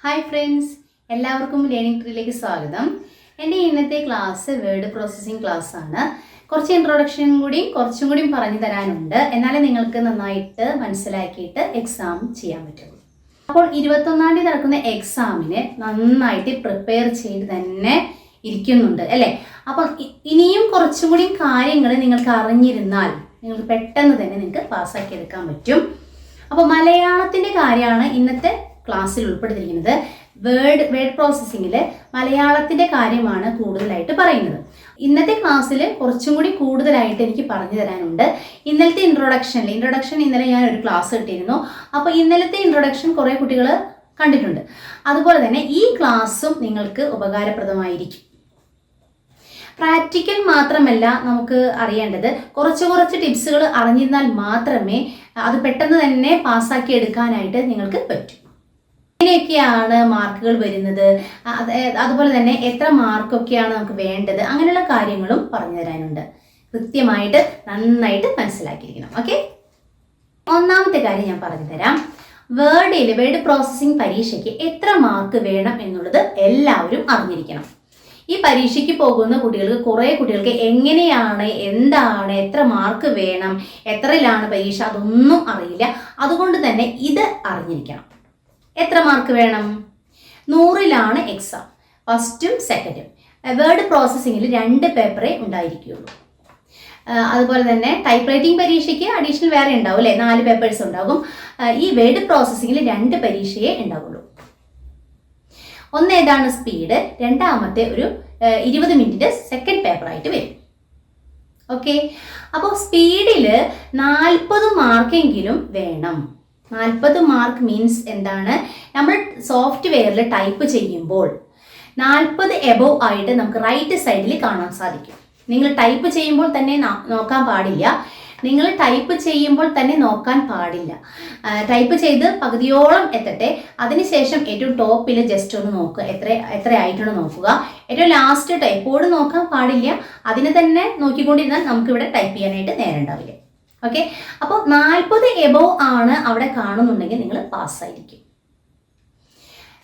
Hi friends, എല്ലാവർക്കും learning ട്രീയിലേക്ക് സ്വാഗതം. എൻ്റെ ഇന്നത്തെ ക്ലാസ് വേർഡ് പ്രോസസ്സിംഗ് ക്ലാസ് ആണ്. കുറച്ച് ഇൻട്രൊഡക്ഷൻ കുറച്ചും കൂടി പറഞ്ഞു തരാനുണ്ട്. എന്നാലേ നിങ്ങൾക്ക് നന്നായിട്ട് മനസ്സിലാക്കിയിട്ട് എക്സാം ചെയ്യാൻ പറ്റുള്ളൂ. അപ്പോൾ 21-ാം തീയതി നടക്കുന്ന എക്സാമിന് നന്നായിട്ട് പ്രിപ്പയർ ചെയ്ത് തന്നെ ഇരിക്കുന്നുണ്ട് അല്ലേ? അപ്പോൾ ഇനിയും കുറച്ചും കൂടി കാര്യങ്ങൾ നിങ്ങൾക്ക് അറിഞ്ഞിരുന്നാൽ നിങ്ങൾക്ക് പെട്ടെന്ന് തന്നെ നിങ്ങൾക്ക് പാസ്സാക്കി എടുക്കാൻ പറ്റും. അപ്പോൾ മലയാളത്തിൻ്റെ കാര്യമാണ് ഇന്നത്തെ ക്ലാസ്സിൽ ഉൾപ്പെടുത്തിയിരിക്കുന്നത്. വേർഡ് പ്രോസസ്സിങ്ങിൽ മലയാളത്തിൻ്റെ കാര്യമാണ് കൂടുതലായിട്ട് പറയുന്നത്. ഇന്നത്തെ ക്ലാസ്സിൽ കുറച്ചും കൂടി കൂടുതലായിട്ട് എനിക്ക് പറഞ്ഞു തരാനുണ്ട്. ഇന്നലത്തെ ഇൻട്രൊഡക്ഷൻ ഇന്നലെ ഞാൻ ഒരു ക്ലാസ് കിട്ടിയിരുന്നു. അപ്പോൾ ഇന്നലത്തെ ഇൻട്രൊഡക്ഷൻ കുറേ കുട്ടികൾ കണ്ടിട്ടുണ്ട്. അതുപോലെ തന്നെ ഈ ക്ലാസ്സും നിങ്ങൾക്ക് ഉപകാരപ്രദമായിരിക്കും. പ്രാക്ടിക്കൽ മാത്രമല്ല നമുക്ക് അറിയേണ്ടത്, കുറച്ച് ടിപ്സുകൾ അറിഞ്ഞിരുന്നാൽ മാത്രമേ അത് പെട്ടെന്ന് തന്നെ പാസ്സാക്കി എടുക്കാനായിട്ട് നിങ്ങൾക്ക് പറ്റൂ. എങ്ങനെയൊക്കെയാണ് മാർക്കുകൾ വരുന്നത്, അതുപോലെ തന്നെ എത്ര മാർക്കൊക്കെയാണ് നമുക്ക് വേണ്ടത്, അങ്ങനെയുള്ള കാര്യങ്ങളും പറഞ്ഞു തരാനുണ്ട്. കൃത്യമായിട്ട് നന്നായിട്ട് മനസ്സിലാക്കിയിരിക്കണം. ഓക്കെ, ഒന്നാമത്തെ കാര്യം ഞാൻ പറഞ്ഞു തരാം. വേർഡ് പ്രോസസ്സിംഗ് പരീക്ഷയ്ക്ക് എത്ര മാർക്ക് വേണം എന്നുള്ളത് എല്ലാവരും അറിഞ്ഞിരിക്കണം. ഈ പരീക്ഷയ്ക്ക് പോകുന്ന കുറേ കുട്ടികൾക്ക് എങ്ങനെയാണ്, എന്താണ്, എത്ര മാർക്ക് വേണം, എത്രയിലാണ് പരീക്ഷ, അതൊന്നും അറിയില്ല. അതുകൊണ്ട് തന്നെ ഇത് അറിഞ്ഞിരിക്കണം. എത്ര മാർക്ക് വേണം? 100ലാണ് എക്സാം, ഫസ്റ്റും സെക്കൻഡും. വേർഡ് പ്രോസസ്സിങ്ങിൽ 2 പേപ്പറേ ഉണ്ടായിരിക്കുകയുള്ളൂ. അതുപോലെ തന്നെ ടൈപ്പ് റൈറ്റിംഗ് പരീക്ഷയ്ക്ക് അഡീഷണൽ വേറെ ഉണ്ടാവും അല്ലേ, 4 പേപ്പേഴ്സ് ഉണ്ടാകും. ഈ വേർഡ് പ്രോസസ്സിങ്ങിൽ 2 പരീക്ഷയേ ഉണ്ടാവുള്ളൂ. ഒന്ന് ഏതാണ് സ്പീഡ്, രണ്ടാമത്തെ ഒരു 20 മിനിറ്റിൻ്റെ സെക്കൻഡ് പേപ്പറായിട്ട് വരും. ഓക്കെ, അപ്പോൾ സ്പീഡിൽ 40 മാർക്കെങ്കിലും വേണം. 40 മാർക്ക് മീൻസ് എന്താണ്? നമ്മൾ സോഫ്റ്റ്വെയറിൽ ടൈപ്പ് ചെയ്യുമ്പോൾ 40 എബോവ് ആയിട്ട് നമുക്ക് റൈറ്റ് സൈഡിൽ കാണാൻ സാധിക്കും. നിങ്ങൾ ടൈപ്പ് ചെയ്യുമ്പോൾ തന്നെ നോക്കാൻ പാടില്ല. ടൈപ്പ് ചെയ്ത് പകുതിയോളം എത്തട്ടെ, അതിനുശേഷം ഏറ്റവും ടോപ്പിൽ ജസ്റ്റ് ഒന്ന് നോക്കുക, എത്ര ആയിട്ടാണ് നോക്കുക. ഏറ്റവും ലാസ്റ്റ് എപ്പോഴും നോക്കാൻ പാടില്ല. അതിനെ തന്നെ നോക്കിക്കൊണ്ടിരുന്നാൽ നമുക്കിവിടെ ടൈപ്പ് ചെയ്യാനായിട്ട് നേരം ഉണ്ടാവില്ല. ഓക്കെ, അപ്പോൾ 40 എബോവ് ആണ് അവിടെ കാണുന്നുണ്ടെങ്കിൽ നിങ്ങൾ പാസ്സായിരിക്കും.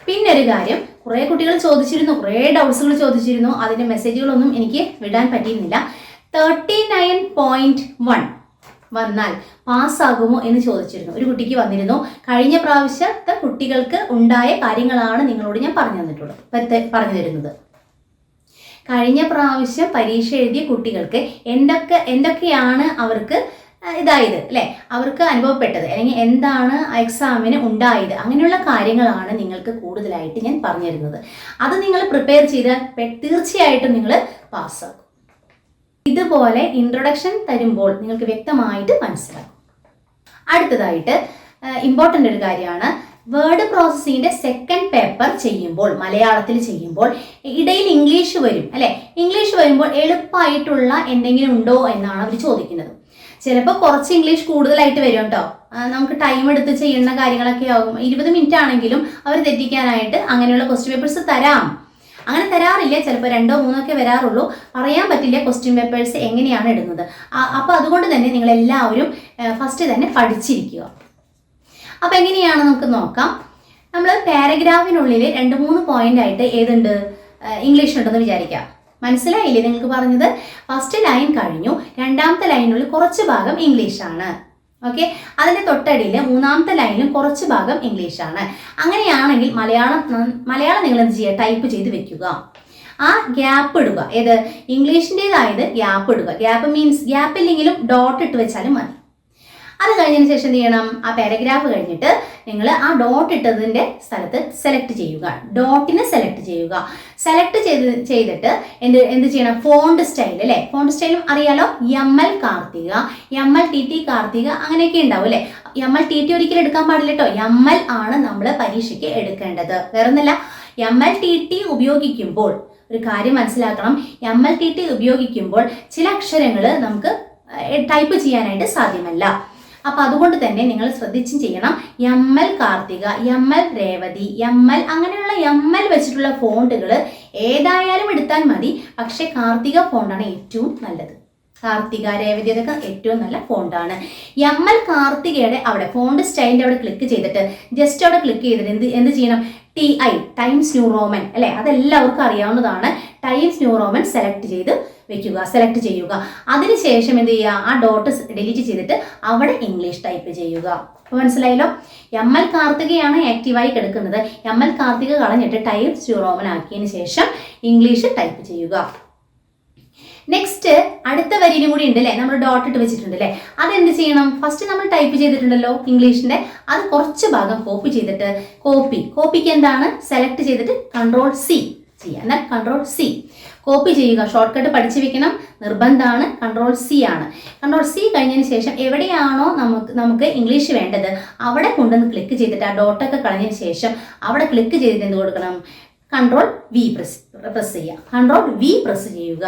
പിന്നെ ഒരു കാര്യം, കുറേ കുട്ടികൾ ചോദിച്ചിരുന്നു, കുറേ ഡൗട്ട്സുകൾ ചോദിച്ചിരുന്നു. അതിൻ്റെ മെസ്സേജുകളൊന്നും എനിക്ക് വിടാൻ പറ്റിയിരുന്നില്ല. 39.1 വന്നാൽ പാസ്സാകുമോ എന്ന് ചോദിച്ചിരുന്നു. ഒരു കുട്ടിക്ക് വന്നിരുന്നു. കഴിഞ്ഞ പ്രാവശ്യത്തെ കുട്ടികൾക്ക് ഉണ്ടായ കാര്യങ്ങളാണ് നിങ്ങളോട് ഞാൻ പറഞ്ഞു തരുന്നത്. കഴിഞ്ഞ പ്രാവശ്യം പരീക്ഷ എഴുതിയ കുട്ടികൾക്ക് എന്തൊക്കെയാണ് അവർക്ക് ഇതായത് അല്ലേ, അവർക്ക് അനുഭവപ്പെട്ടത്, അല്ലെങ്കിൽ എന്താണ് എക്സാമിന് ഉണ്ടായത്, അങ്ങനെയുള്ള കാര്യങ്ങളാണ് നിങ്ങൾക്ക് കൂടുതലായിട്ട് ഞാൻ പറഞ്ഞു തരുന്നത്. അത് നിങ്ങൾ പ്രിപ്പയർ ചെയ്താൽ തീർച്ചയായിട്ടും നിങ്ങൾ പാസ്സാകും. ഇതുപോലെ ഇൻട്രൊഡക്ഷൻ തരുമ്പോൾ നിങ്ങൾക്ക് വ്യക്തമായിട്ട് മനസ്സിലാകും. അടുത്തതായിട്ട് ഇമ്പോർട്ടൻ്റ് ഒരു കാര്യമാണ്, വേർഡ് പ്രോസസ്സിങ്ങിൻ്റെ സെക്കൻഡ് പേപ്പർ ചെയ്യുമ്പോൾ, മലയാളത്തിൽ ചെയ്യുമ്പോൾ ഇടയിൽ ഇംഗ്ലീഷ് വരും അല്ലേ. ഇംഗ്ലീഷ് വരുമ്പോൾ എളുപ്പമായിട്ടുള്ള എന്തെങ്കിലും ഉണ്ടോ എന്നാണ് അവർ ചോദിക്കുന്നത്. ചിലപ്പോൾ കുറച്ച് ഇംഗ്ലീഷ് കൂടുതലായിട്ട് വരും കേട്ടോ. നമുക്ക് ടൈം എടുത്ത് ചെയ്യുന്ന കാര്യങ്ങളൊക്കെ ആകും. 20 മിനിറ്റ് ആണെങ്കിലും അവർ തെറ്റിക്കാനായിട്ട് അങ്ങനെയുള്ള ക്വസ്റ്റ്യൻ പേപ്പേഴ്സ് തരാം. അങ്ങനെ തരാറില്ല, ചിലപ്പോൾ 2 3 ഒക്കെ വരാറുള്ളൂ. പറയാൻ പറ്റില്ല ക്വസ്റ്റ്യൻ പേപ്പേഴ്സ് എങ്ങനെയാണ് ഇടുന്നത്. അപ്പോൾ അതുകൊണ്ട് തന്നെ നിങ്ങളെല്ലാവരും ഫസ്റ്റ് തന്നെ പഠിച്ചിരിക്കുക. അപ്പോൾ എങ്ങനെയാണ് നമുക്ക് നോക്കാം. നമ്മൾ പാരഗ്രാഫിനുള്ളിൽ 2-3 പോയിന്റ് ആയിട്ട് ഏതുണ്ട്, ഇംഗ്ലീഷ് ഉണ്ടെന്ന് വിചാരിക്കാം. മനസ്സിലായില്ലേ നിങ്ങൾക്ക് പറഞ്ഞത്? ഫസ്റ്റ് ലൈൻ കഴിഞ്ഞു, രണ്ടാമത്തെ ലൈനിനുള്ളിൽ കുറച്ച് ഭാഗം ഇംഗ്ലീഷാണ്. ഓക്കെ, അതിൻ്റെ തൊട്ടടിയിൽ 3ാമത്തെ ലൈനിലും കുറച്ച് ഭാഗം ഇംഗ്ലീഷാണ്. അങ്ങനെയാണെങ്കിൽ മലയാളം നിങ്ങൾ എന്ത് ചെയ്യുക, ടൈപ്പ് ചെയ്ത് വെക്കുക. ആ ഗ്യാപ്പ് ഇടുക, ഏത് ഇംഗ്ലീഷിൻ്റെതായത് ഗ്യാപ്പ് ഇടുക. ഗ്യാപ്പ് മീൻസ് ഗ്യാപ്പില്ലെങ്കിലും ഡോട്ട് ഇട്ട് വെച്ചാലും മതി. അത് കഴിഞ്ഞതിന് ശേഷം എന്ത് ചെയ്യണം, ആ പാരഗ്രാഫ് കഴിഞ്ഞിട്ട് നിങ്ങൾ ആ ഡോട്ട് ഇട്ടതിൻ്റെ സ്ഥലത്ത് സെലക്ട് ചെയ്യുക, ഡോട്ടിനെ സെലക്ട് ചെയ്യുക. സെലക്ട് ചെയ്തിട്ട് എന്ത് ചെയ്യണം, ഫോണ്ട് സ്റ്റൈൽ അല്ലേ. ഫോണ്ട് സ്റ്റൈലും അറിയാലോ, ML Karthika, ML TT Karthika, അങ്ങനെയൊക്കെ ഉണ്ടാവും അല്ലേ. ML TT ഒരിക്കലും എടുക്കാൻ പാടില്ല കേട്ടോ. ML ആണ് നമ്മൾ പരീക്ഷയ്ക്ക് എടുക്കേണ്ടത്, വേറൊന്നല്ല. ML TT ഉപയോഗിക്കുമ്പോൾ ഒരു കാര്യം മനസ്സിലാക്കണം, ML TT ഉപയോഗിക്കുമ്പോൾ ചില അക്ഷരങ്ങൾ നമുക്ക് ടൈപ്പ് ചെയ്യാനായിട്ട് സാധ്യമല്ല. അപ്പം അതുകൊണ്ട് തന്നെ നിങ്ങൾ ശ്രദ്ധിച്ചും ചെയ്യണം. ML Karthika, ML Revathi, ML അങ്ങനെയുള്ള ML വെച്ചിട്ടുള്ള ഫോണ്ടുകൾ ഏതായാലും എടുത്താൽ മതി. പക്ഷേ കാർത്തിക ഫോണ്ടാണ് ഏറ്റവും നല്ലത്. കാർത്തിക, രേവതി അതൊക്കെ ഏറ്റവും നല്ല ഫോണ്ടാണ്. ML കാർത്തികയുടെ അവിടെ ഫോണ്ട് സ്റ്റൈലിൻ്റെ അവിടെ ക്ലിക്ക് ചെയ്തിട്ട് ജസ്റ്റ് അവിടെ ക്ലിക്ക് ചെയ്തിട്ട് എന്ത് ചെയ്യണം? TI ടൈംസ് ന്യൂ റോമൻ അല്ലേ, അതെല്ലാവർക്കും അറിയാവുന്നതാണ്. ടൈംസ് ന്യൂ റോമൻ സെലക്ട് ചെയ്യുക. അതിനുശേഷം എന്ത് ചെയ്യുക? ആ ഡോട്ട് ഡിലീറ്റ് ചെയ്തിട്ട് അവിടെ ഇംഗ്ലീഷ് ടൈപ്പ് ചെയ്യുക. അപ്പോൾ മനസ്സിലായല്ലോ? ML കാർത്തികയാണ് ആക്റ്റീവായി കിടക്കുന്നത്. ML കാർത്തിക കളഞ്ഞിട്ട് ടൈംസ് ന്യൂ റോമൻ ആക്കിയതിന് ശേഷം ഇംഗ്ലീഷ് ടൈപ്പ് ചെയ്യുക. നെക്സ്റ്റ് അടുത്ത വരിയിലും കൂടി ഉണ്ട് അല്ലേ, നമ്മൾ ഡോട്ട് ഇട്ട് വെച്ചിട്ടുണ്ട് അല്ലേ. അതെന്ത് ചെയ്യണം? ഫസ്റ്റ് നമ്മൾ ടൈപ്പ് ചെയ്തിട്ടുണ്ടല്ലോ ഇംഗ്ലീഷിന്റെ, അത് കുറച്ച് ഭാഗം കോപ്പി ചെയ്തിട്ട് കോപ്പിക്ക് എന്താണ്? സെലക്ട് ചെയ്തിട്ട് Ctrl+C ചെയ്യുക. എന്നാൽ Ctrl+C കോപ്പി ചെയ്യുക. ഷോർട്ട് കട്ട് പഠിച്ചു വെക്കണം, നിർബന്ധമാണ്. Ctrl+C ആണ്. Ctrl+C കഴിഞ്ഞതിന് ശേഷം എവിടെയാണോ നമുക്ക് ഇംഗ്ലീഷ് വേണ്ടത് അവിടെ കൊണ്ടുവന്ന് ക്ലിക്ക് ചെയ്തിട്ട് ആ ഡോട്ടൊക്കെ കളഞ്ഞതിന് ശേഷം അവിടെ ക്ലിക്ക് ചെയ്തിട്ട് എന്ത് കൊടുക്കണം? Ctrl+V പ്രസ് ചെയ്യുക. Ctrl+V പ്രസ് ചെയ്യുക.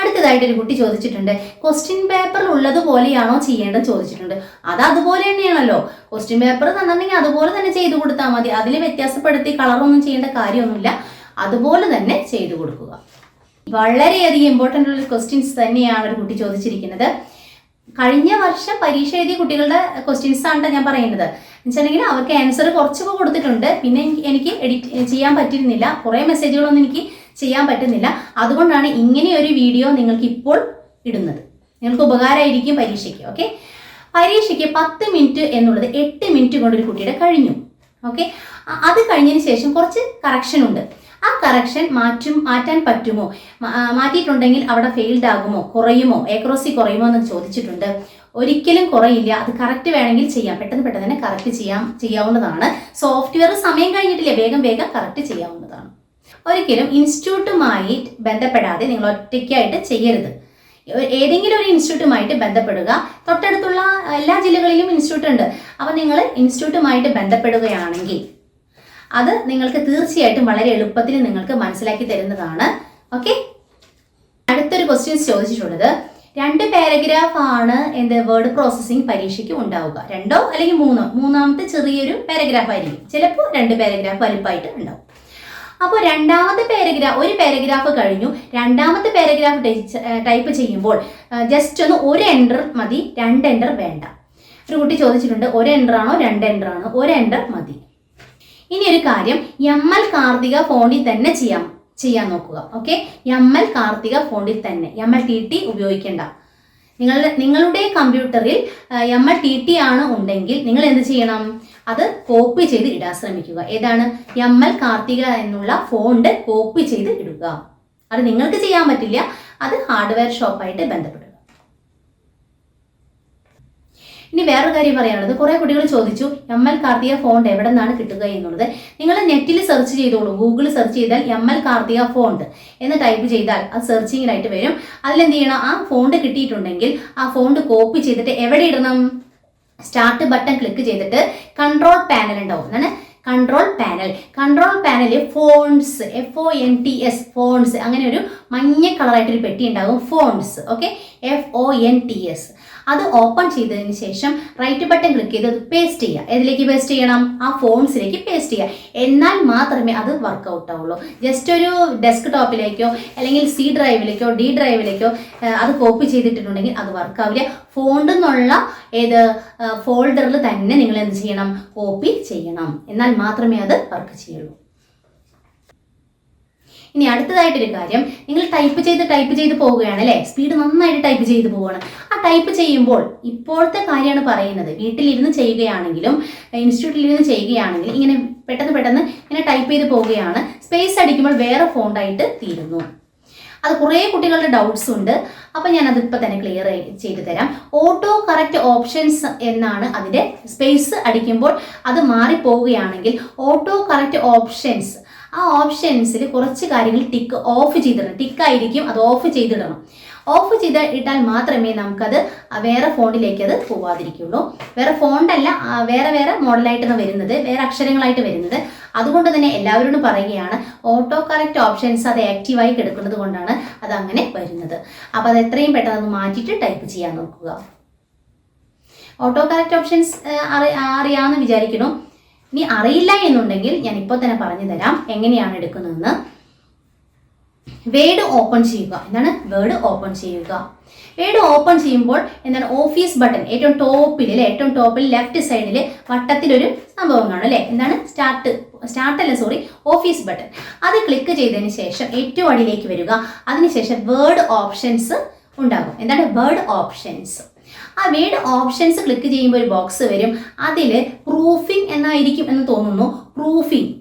അടുത്തതായിട്ട് ഒരു കുട്ടി ചോദിച്ചിട്ടുണ്ട്, ക്വസ്റ്റ്യൻ പേപ്പറിൽ ഉള്ളതുപോലെയാണോ ചെയ്യേണ്ടത് ചോദിച്ചിട്ടുണ്ട്. അത് അതുപോലെ തന്നെയാണല്ലോ. ക്വസ്റ്റ്യൻ പേപ്പർ തന്നിട്ടുണ്ടെങ്കിൽ അതുപോലെ തന്നെ ചെയ്തു കൊടുത്താൽ മതി. അതിൽ വ്യത്യാസപ്പെടുത്തി കളറൊന്നും ചെയ്യേണ്ട കാര്യമൊന്നുമില്ല. അതുപോലെ തന്നെ ചെയ്തു കൊടുക്കുക. വളരെയധികം ഇമ്പോർട്ടൻ്റ് ഉള്ള ക്വസ്റ്റ്യൻസ് തന്നെയാണ് ഒരു കുട്ടി ചോദിച്ചിരിക്കുന്നത്. കഴിഞ്ഞ വർഷം പരീക്ഷ എഴുതിയ കുട്ടികളുടെ ക്വസ്റ്റ്യൻസ് ആണ് ഞാൻ പറയുന്നത്. എന്നുവെച്ചിട്ടുണ്ടെങ്കിൽ അവർക്ക് ആൻസർ കുറച്ചൊക്കെ കൊടുത്തിട്ടുണ്ട്. പിന്നെ എനിക്ക് എഡിറ്റ് ചെയ്യാൻ പറ്റിയിരുന്നില്ല, കുറേ മെസ്സേജുകളൊന്നും എനിക്ക് ചെയ്യാൻ പറ്റുന്നില്ല. അതുകൊണ്ടാണ് ഇങ്ങനെ ഒരു വീഡിയോ നിങ്ങൾക്ക് ഇപ്പോൾ ഇടുന്നത്. നിങ്ങൾക്ക് ഉപകാരമായിരിക്കും പരീക്ഷയ്ക്ക്. ഓക്കെ, പരീക്ഷയ്ക്ക് 10 മിനിറ്റ് എന്നുള്ളത് 8 മിനിറ്റ് കൊണ്ടൊരു കുട്ടിയുടെ കഴിഞ്ഞു. ഓക്കെ, അത് കഴിഞ്ഞതിന് ശേഷം കുറച്ച് കറക്ഷൻ ഉണ്ട്. ആ കറക്ഷൻ മാറ്റാൻ പറ്റുമോ? മാറ്റിയിട്ടുണ്ടെങ്കിൽ അവിടെ ഫെയിൽഡ് ആകുമോ, കുറയുമോ, ഏക്രോസി കുറയുമോ എന്ന് ചോദിച്ചിട്ടുണ്ട്. ഒരിക്കലും കുറയില്ല. അത് കറക്റ്റ് വേണമെങ്കിൽ ചെയ്യാം, പെട്ടെന്ന് തന്നെ കറക്റ്റ് ചെയ്യാവുന്നതാണ്. സോഫ്റ്റ്വെയർ സമയം കഴിഞ്ഞിട്ടില്ല, വേഗം കറക്റ്റ് ചെയ്യാവുന്നതാണ്. ഒരിക്കലും ഇൻസ്റ്റിറ്റ്യൂട്ടുമായി ബന്ധപ്പെടാതെ നിങ്ങൾ ഒറ്റയ്ക്കായിട്ട് ചെയ്യരുത്. ഏതെങ്കിലും ഒരു ഇൻസ്റ്റിറ്റ്യൂട്ടുമായിട്ട് ബന്ധപ്പെടുക. തൊട്ടടുത്തുള്ള എല്ലാ ജില്ലകളിലും ഇൻസ്റ്റിറ്റ്യൂട്ട് ഉണ്ട്. അപ്പോൾ നിങ്ങൾ ഇൻസ്റ്റിറ്റ്യൂട്ടുമായിട്ട് ബന്ധപ്പെടുകയാണെങ്കിൽ അത് നിങ്ങൾക്ക് തീർച്ചയായിട്ടും വളരെ എളുപ്പത്തിൽ നിങ്ങൾക്ക് മനസ്സിലാക്കി തരുന്നതാണ്. ഓക്കെ, അടുത്തൊരു ക്വസ്റ്റ്യൻസ് ചോദിച്ചിട്ടുള്ളത്, 2 പാരഗ്രാഫ് ആണ് വേർഡ് പ്രോസസ്സിംഗ് പരീക്ഷയ്ക്ക് ഉണ്ടാവുക. 2 അല്ലെങ്കിൽ 3, മൂന്നാമത്തെ ചെറിയൊരു പാരഗ്രാഫ് ആയിരിക്കും. ചിലപ്പോൾ 2 പാരഗ്രാഫ് വലുപ്പമായിട്ട് ഉണ്ടാവും. അപ്പോൾ ഒരു പാരഗ്രാഫ് കഴിഞ്ഞു, രണ്ടാമത്തെ പാരഗ്രാഫ് ടൈപ്പ് ചെയ്യുമ്പോൾ ജസ്റ്റ് ഒരു എൻ്റർ മതി, 2 എൻ്റർ വേണ്ട. ഒരു കുട്ടി ചോദിച്ചിട്ടുണ്ട്, 1 എൻ്റർ ആണോ 2 എൻ്റർ ആണോ? 1 എൻ്റർ മതി. ഇനി ഒരു കാര്യം, ML കാർത്തിക ഫോണ്ടിൽ തന്നെ ചെയ്യാൻ നോക്കുക. ഓക്കെ, ML കാർത്തിക ഫോണ്ടിൽ തന്നെ, MLTT ഉപയോഗിക്കേണ്ട. നിങ്ങളുടെ കമ്പ്യൂട്ടറിൽ MLTT ആണ് ഉണ്ടെങ്കിൽ നിങ്ങൾ എന്ത് ചെയ്യണം? അത് കോപ്പി ചെയ്ത് ഇടാൻ ശ്രമിക്കുക. ഏതാണ്? ML കാർത്തിക എന്നുള്ള ഫോണ്ട് കോപ്പി ചെയ്ത് ഇടുക. അത് നിങ്ങൾക്ക് ചെയ്യാൻ പറ്റില്ല, അത് ഹാർഡ്വെയർ ഷോപ്പായിട്ട് ബന്ധപ്പെടുക. ഇനി വേറൊരു കാര്യം പറയാനുള്ളത്, കുറേ കുട്ടികൾ ചോദിച്ചു ML കാർത്തിക ഫോണ്ട് എവിടെ നിന്നാണ് കിട്ടുക എന്നുള്ളത്. നിങ്ങൾ നെറ്റിൽ സെർച്ച് ചെയ്തോളൂ. ഗൂഗിൾ സെർച്ച് ചെയ്താൽ ML കാർത്തിക ഫോണ്ട് എന്ന് ടൈപ്പ് ചെയ്താൽ അത് സെർച്ചിങ്ങിനായിട്ട് വരും. അതിലെന്ത് ചെയ്യണം? ആ ഫോണ്ട് കിട്ടിയിട്ടുണ്ടെങ്കിൽ ആ ഫോണ്ട് കോപ്പി ചെയ്തിട്ട് എവിടെ ഇടണം? സ്റ്റാർട്ട് ബട്ടൺ ക്ലിക്ക് ചെയ്തിട്ട് കൺട്രോൾ പാനൽ ഉണ്ടാവും. എന്താണ്? കൺട്രോൾ പാനലിൽ ഫോൺസ്, FONTS ഫോൺസ്, അങ്ങനെ ഒരു മഞ്ഞ കളറായിട്ടൊരു പെട്ടി ഉണ്ടാകും, ഫോൺസ്. Okay, FONTS. അത് ഓപ്പൺ ചെയ്തതിന് ശേഷം റൈറ്റ് ബട്ടൺ ക്ലിക്ക് ചെയ്ത് അത് പേസ്റ്റ് ചെയ്യുക. ഏതിലേക്ക് പേസ്റ്റ് ചെയ്യണം? ആ ഫോൺസിലേക്ക് പേസ്റ്റ് ചെയ്യുക. എന്നാൽ മാത്രമേ അത് വർക്കൗട്ട് ആവുള്ളൂ. ജസ്റ്റ് ഒരു ഡെസ്ക് ടോപ്പിലേക്കോ അല്ലെങ്കിൽ C ഡ്രൈവിലേക്കോ D ഡ്രൈവിലേക്കോ അത് കോപ്പി ചെയ്തിട്ടുണ്ടെങ്കിൽ അത് വർക്കാവില്ല. ഫോണ്ട് എന്നുള്ള ഫോൾഡറിൽ തന്നെ നിങ്ങൾ എന്ത് ചെയ്യണം? കോപ്പി ചെയ്യണം. എന്നാൽ മാത്രമേ അത് വർക്ക് ചെയ്യുള്ളൂ. ഇനി അടുത്തതായിട്ടൊരു കാര്യം, നിങ്ങൾ ടൈപ്പ് ചെയ്ത് പോവുകയാണ് അല്ലേ, സ്പീഡ് നന്നായിട്ട് ടൈപ്പ് ചെയ്ത് പോവുകയാണ്. ആ ടൈപ്പ് ചെയ്യുമ്പോൾ ഇപ്പോഴത്തെ കാര്യമാണ് പറയുന്നത്. വീട്ടിലിരുന്ന് ചെയ്യുകയാണെങ്കിലും ഇൻസ്റ്റിറ്റ്യൂട്ടിലിരുന്ന് ചെയ്യുകയാണെങ്കിലും ഇങ്ങനെ പെട്ടെന്ന് ഇങ്ങനെ ടൈപ്പ് ചെയ്ത് പോവുകയാണ്. സ്പേസ് അടിക്കുമ്പോൾ വേറെ ഫോണ്ടായിട്ട് തീരുന്നു. അത് കുറേ കുട്ടികളുടെ ഡൗട്ട്സ് ഉണ്ട്. അപ്പം ഞാനത് ഇപ്പം തന്നെ ക്ലിയർ ചെയ്ത് തരാം. ഓട്ടോ കറക്റ്റ് ഓപ്ഷൻസ് എന്നാണ് അതിൻ്റെ. സ്പേസ് അടിക്കുമ്പോൾ അത് മാറിപ്പോവുകയാണെങ്കിൽ ഓട്ടോ കറക്റ്റ് ഓപ്ഷൻസ്, ആ ഓപ്ഷൻസിൽ കുറച്ച് കാര്യങ്ങൾ ടിക്ക് ഓഫ് ചെയ്തിടണം. ടിക്കായിരിക്കും, അത് ഓഫ് ചെയ്തിടണം. ഓഫ് ചെയ്ത് ഇട്ടാൽ മാത്രമേ നമുക്കത് വേറെ ഫോണ്ടിലേക്ക് അത് പോവാതിരിക്കുള്ളൂ. വേറെ ഫോണ്ടല്ല, വേറെ മോഡലായിട്ടാണ് വരുന്നത്, വേറെ അക്ഷരങ്ങളായിട്ട് വരുന്നത്. അതുകൊണ്ട് തന്നെ എല്ലാവരോടും പറയുകയാണ്, ഓട്ടോ കറക്റ്റ് ഓപ്ഷൻസ് അത് ആക്റ്റീവായി കിടക്കുന്നത് കൊണ്ടാണ് അത് അങ്ങനെ വരുന്നത്. അപ്പോൾ അത് എത്രയും പെട്ടെന്ന് അത് മാറ്റിയിട്ട് ടൈപ്പ് ചെയ്യാൻ നോക്കുക. ഓട്ടോ കറക്റ്റ് ഓപ്ഷൻസ് അറിയാമെന്ന് വിചാരിക്കുന്നു. ഇനി അറിയില്ല എന്നുണ്ടെങ്കിൽ ഞാൻ ഇപ്പോൾ തന്നെ പറഞ്ഞു തരാം എങ്ങനെയാണ് എടുക്കുന്നതെന്ന്. വേർഡ് ഓപ്പൺ ചെയ്യുക. എന്താണ് വേർഡ് ഓപ്പൺ ചെയ്യുക? വേഡ് ഓപ്പൺ ചെയ്യുമ്പോൾ എന്താണ് ഓഫീസ് ബട്ടൺ ഏറ്റവും ടോപ്പിൽ അല്ലേ, ഏറ്റവും ടോപ്പിൽ ലെഫ്റ്റ് സൈഡിൽ വട്ടത്തിലൊരു സംഭവം കാണും അല്ലേ, എന്താണ് ഓഫീസ് ബട്ടൺ. അത് ക്ലിക്ക് ചെയ്തതിന് ശേഷം ഏറ്റവും അടിയിലേക്ക് വരിക. അതിനുശേഷം വേർഡ് ഓപ്ഷൻസ് ഉണ്ടാകും. എന്താണ് വേർഡ് ഓപ്ഷൻസ്? ആ വേർഡ് ഓപ്ഷൻസ് ക്ലിക്ക് ചെയ്യുമ്പോൾ ഒരു ബോക്സ് വരും. അതിൽ പ്രൂഫിംഗ് എന്നായിരിക്കും എന്ന് തോന്നുന്നു.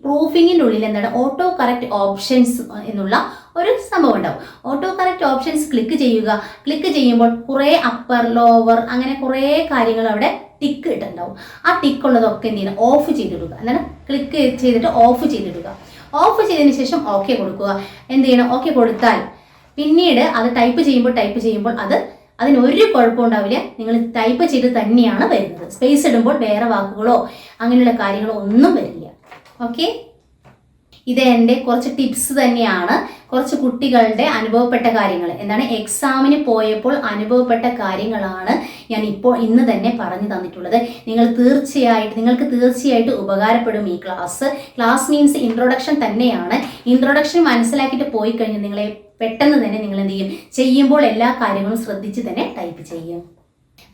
പ്രൂഫിങ്ങിൻ്റെ ഉള്ളിൽ എന്താണ് ഓട്ടോ കറക്റ്റ് ഓപ്ഷൻസ് എന്നുള്ള ഒരു സംഭവം ഉണ്ടാവും. ഓട്ടോ കറക്റ്റ് ഓപ്ഷൻസ് ക്ലിക്ക് ചെയ്യുക. ക്ലിക്ക് ചെയ്യുമ്പോൾ കുറേ അപ്പർ ലോവർ അങ്ങനെ കുറേ കാര്യങ്ങൾ അവിടെ ടിക്ക് ഇട്ടുണ്ടാവും. ആ ടിക്ക് ഉള്ളതൊക്കെ എന്ത് ചെയ്യണം, ഓഫ് ചെയ്തിടുക. എന്താണ് ക്ലിക്ക് ചെയ്തിട്ട് ഓഫ് ചെയ്തിടുക. ഓഫ് ചെയ്തതിന് ശേഷം ഓക്കെ കൊടുക്കുക. എന്ത് ചെയ്യണം, ഓക്കെ കൊടുത്താൽ പിന്നീട് അത് ടൈപ്പ് ചെയ്യുമ്പോൾ അതിനൊരു കുഴപ്പമുണ്ടാവില്ല. നിങ്ങൾ ടൈപ്പ് ചെയ്ത് തന്നെയാണ് വരുന്നത്. സ്പേസ് ഇടുമ്പോൾ വേറെ വാക്കുകളോ അങ്ങനെയുള്ള കാര്യങ്ങളോ ഒന്നും വരില്ല. ഓക്കെ, ഇത് എൻ്റെ കുറച്ച് ടിപ്സ് തന്നെയാണ്. കുറച്ച് കുട്ടികളുടെ അനുഭവപ്പെട്ട കാര്യങ്ങൾ, എന്താണ് എക്സാമിന് പോയപ്പോൾ അനുഭവപ്പെട്ട കാര്യങ്ങളാണ് ഞാൻ ഇന്ന് തന്നെ പറഞ്ഞു തന്നിട്ടുള്ളത്. നിങ്ങൾക്ക് തീർച്ചയായിട്ടും ഉപകാരപ്പെടും ഈ ക്ലാസ് മീൻസ് ഇൻട്രൊഡക്ഷൻ തന്നെയാണ്. ഇൻട്രൊഡക്ഷൻ മനസ്സിലാക്കിയിട്ട് പോയി കഴിഞ്ഞാൽ നിങ്ങളെ പെട്ടെന്ന് തന്നെ നിങ്ങൾ എന്ത് ചെയ്യും, ചെയ്യുമ്പോൾ എല്ലാ കാര്യങ്ങളും ശ്രദ്ധിച്ച് തന്നെ ടൈപ്പ് ചെയ്യും.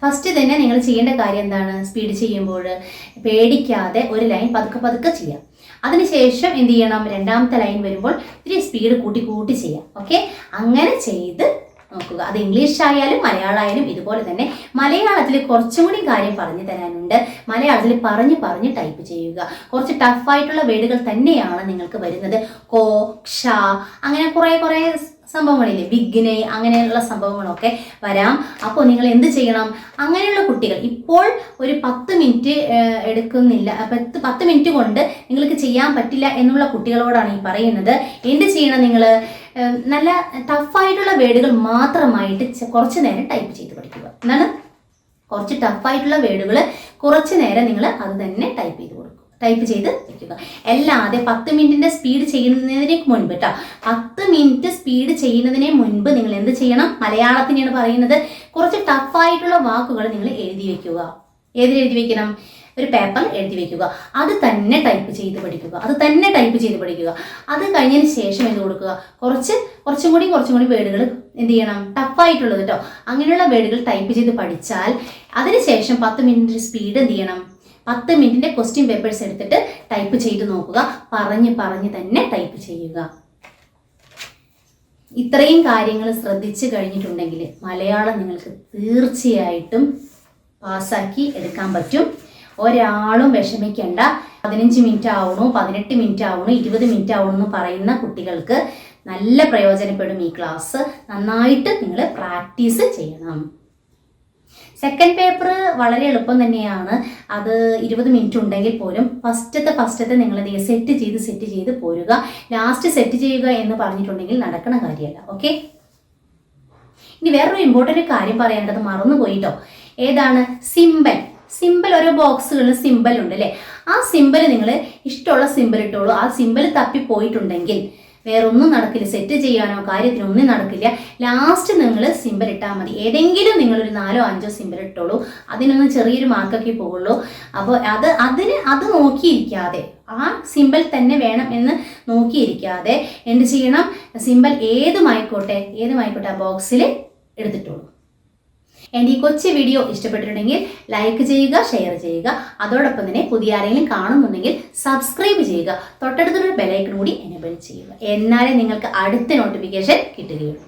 ഫസ്റ്റ് തന്നെ നിങ്ങൾ ചെയ്യേണ്ട കാര്യം എന്താണ്, സ്പീഡ് ചെയ്യുമ്പോൾ പേടിക്കാതെ ഒരു ലൈൻ പതുക്കെ ചെയ്യാം. അതിനുശേഷം എന്ത് ചെയ്യണം, രണ്ടാമത്തെ ലൈൻ വരുമ്പോൾ ഇത്തിരി സ്പീഡ് കൂട്ടി ചെയ്യാം. ഓക്കെ, അങ്ങനെ ചെയ്ത് നോക്കുക. അത് ഇംഗ്ലീഷ് ആയാലും മലയാളമായാലും ഇതുപോലെ തന്നെ. മലയാളത്തിൽ കുറച്ചും കൂടി കാര്യം പറഞ്ഞു തരാനുണ്ട്. മലയാളത്തിൽ പറഞ്ഞ് ടൈപ്പ് ചെയ്യുക. കുറച്ച് ടഫായിട്ടുള്ള വേർഡുകൾ തന്നെയാണ് നിങ്ങൾക്ക് വരുന്നത്. കോ, ക്ഷ അങ്ങനെ കുറേ സംഭവങ്ങളില്ലേ, ബിഗിന് അങ്ങനെയുള്ള സംഭവങ്ങളൊക്കെ വരാം. അപ്പോൾ നിങ്ങൾ എന്ത് ചെയ്യണം, അങ്ങനെയുള്ള കുട്ടികൾ ഇപ്പോൾ ഒരു 10 മിനിറ്റ് എടുക്കുന്നില്ല, 10 മിനിറ്റ് കൊണ്ട് നിങ്ങൾക്ക് ചെയ്യാൻ പറ്റില്ല എന്നുള്ള കുട്ടികളോടാണ് ഈ പറയുന്നത്. എന്ത് ചെയ്യണം, നിങ്ങൾ നല്ല ടഫായിട്ടുള്ള വേർഡുകൾ മാത്രമായിട്ട് കുറച്ച് നേരം ടൈപ്പ് ചെയ്ത് പഠിക്കുക. എന്താണ്, കുറച്ച് ടഫായിട്ടുള്ള വേർഡുകൾ കുറച്ച് നേരം നിങ്ങൾ അത് തന്നെ ടൈപ്പ് ചെയ്ത് വെക്കുക. അല്ലാതെ 10 മിനിറ്റിന്റെ സ്പീഡ് ചെയ്യുന്നതിന് മുൻപ് 10 മിനിറ്റ് സ്പീഡ് ചെയ്യുന്നതിന് മുൻപ് നിങ്ങൾ എന്ത് ചെയ്യണം, മലയാളത്തിനാണ് പറയുന്നത്, കുറച്ച് ടഫായിട്ടുള്ള വാക്കുകൾ നിങ്ങൾ എഴുതി വെക്കുക. എഴുതി വെക്കണം, ഒരു പേപ്പർ എഴുതി വെക്കുക. അത് തന്നെ ടൈപ്പ് ചെയ്ത് പഠിക്കുക. അത് കഴിഞ്ഞതിന് ശേഷം എന്ത് കൊടുക്കുക, കുറച്ചും കൂടി വേർഡുകൾ എന്ത് ചെയ്യണം, ടഫായിട്ടുള്ളത് കേട്ടോ, അങ്ങനെയുള്ള വേർഡുകൾ ടൈപ്പ് ചെയ്ത് പഠിച്ചാൽ അതിനുശേഷം 10 മിനിറ്റ് സ്പീഡ് എന്ത് ചെയ്യണം, 10 മിനിറ്റിന്റെ ക്വസ്റ്റ്യൻ പേപ്പേഴ്സ് എടുത്തിട്ട് ടൈപ്പ് ചെയ്ത് നോക്കുക. പറഞ്ഞ് തന്നെ ടൈപ്പ് ചെയ്യുക. ഇത്രയും കാര്യങ്ങൾ ശ്രദ്ധിച്ചു കഴിഞ്ഞിട്ടുണ്ടെങ്കിൽ മലയാളം നിങ്ങൾക്ക് തീർച്ചയായിട്ടും പാസ്സാക്കി എടുക്കാൻ പറ്റും. ഒരാളും വിഷമിക്കേണ്ട. 15 മിനിറ്റ് ആവണോ, 18 മിനിറ്റ് ആവണോ, 20 മിനിറ്റ് ആവണോ എന്ന് പറയുന്ന കുട്ടികൾക്ക് നല്ല പ്രയോജനപ്പെടും ഈ ക്ലാസ്. നന്നായിട്ട് നിങ്ങൾ പ്രാക്ടീസ് ചെയ്യണം. സെക്കൻഡ് പേപ്പർ വളരെ എളുപ്പം തന്നെയാണ്. അത് 20 മിനിറ്റ് ഉണ്ടെങ്കിൽ പോലും ഫസ്റ്റത്തെ നിങ്ങൾ സെറ്റ് ചെയ്ത് പോരുക. ലാസ്റ്റ് സെറ്റ് ചെയ്യുക എന്ന് പറഞ്ഞിട്ടുണ്ടെങ്കിൽ നടക്കണ കാര്യമല്ല. ഓക്കെ, ഇനി വേറൊരു ഇമ്പോർട്ടൻ്റ് കാര്യം പറയാനുള്ളത് മറന്നുപോയിട്ടോ. ഏതാണ്, സിമ്പൽ. ഓരോ ബോക്സുകളിൽ സിമ്പൽ ഉണ്ട് അല്ലേ. ആ സിമ്പൽ നിങ്ങൾ ഇഷ്ടമുള്ള സിമ്പൽ ഇട്ടോളൂ. ആ സിമ്പൽ തപ്പിപ്പോയിട്ടുണ്ടെങ്കിൽ വേറൊന്നും നടക്കില്ല, സെറ്റ് ചെയ്യാനോ കാര്യത്തിനൊന്നും നടക്കില്ല. ലാസ്റ്റ് നിങ്ങൾ സിമ്പൽ ഇട്ടാൽ മതി. ഏതെങ്കിലും നിങ്ങളൊരു 4-5 സിമ്പൽ ഇട്ടോളൂ. അതിനൊന്നും ചെറിയൊരു മാർക്കൊക്കെ പോകുള്ളൂ. അപ്പോൾ അത് നോക്കിയിരിക്കാതെ, ആ സിമ്പൽ തന്നെ വേണം എന്ന് നോക്കിയിരിക്കാതെ എന്ത് ചെയ്യണം, സിമ്പൽ ഏതുമായിക്കോട്ടെ ആ ബോക്സിൽ എടുത്തിട്ടോളൂ. എൻ്റെ ഈ കൊച്ചു വീഡിയോ ഇഷ്ടപ്പെട്ടിട്ടുണ്ടെങ്കിൽ ലൈക്ക് ചെയ്യുക, ഷെയർ ചെയ്യുക. അതോടൊപ്പം തന്നെ പുതിയ ആരെങ്കിലും കാണുന്നുണ്ടെങ്കിൽ സബ്സ്ക്രൈബ് ചെയ്യുക. തൊട്ടടുത്തൊരു ബെലൈക്കൺ കൂടി എനേബിൾ ചെയ്യുക. എന്നാലേ നിങ്ങൾക്ക് അടുത്ത നോട്ടിഫിക്കേഷൻ കിട്ടുകയുള്ളൂ.